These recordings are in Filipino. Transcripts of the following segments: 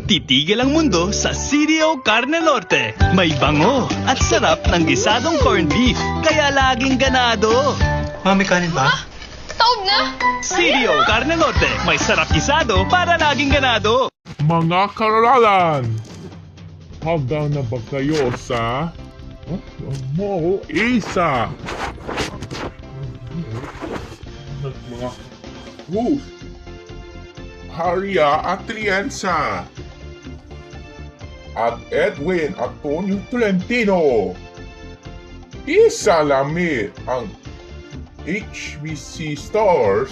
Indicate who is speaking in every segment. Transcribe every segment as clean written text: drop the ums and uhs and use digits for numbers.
Speaker 1: Titigil ang mundo sa CDO Carne Norte. May bango at sarap ng gisadong corned beef, kaya laging ganado.
Speaker 2: Mami, kanin ba?
Speaker 3: Taob na!
Speaker 1: CDO Carne Norte, may sarap gisado para laging ganado.
Speaker 4: Mga kararalan, handa na ba kayo sa Mall Isa? Mga host, Haria Atrienza at Edwin Antonio Tolentino. Isalami ang HBC Stars,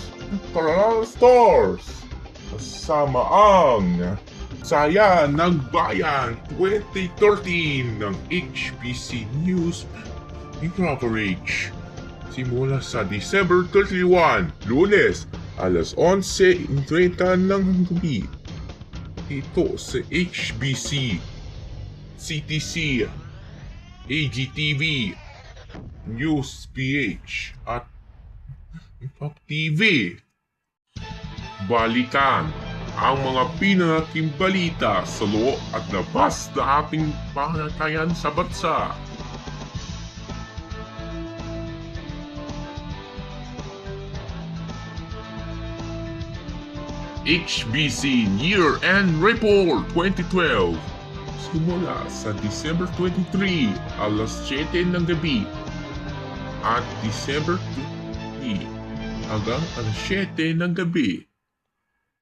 Speaker 4: Coronado Stars, kasama ang Saya ng Bayan 2013 ng HBC News and Coverage. Simula sa December 31, Lunes, alas 11:30 ng gabi. Ito sa HBC, CTC, AGTV, News PH at Impact TV. Balikan ang mga pinakaking balita sa loob at labas na ating panatayan sa bansa. HBC Year-End Report 2012 simula sa December 23, alas 7 ng gabi at December 3 hanggang alas 7 ng gabi.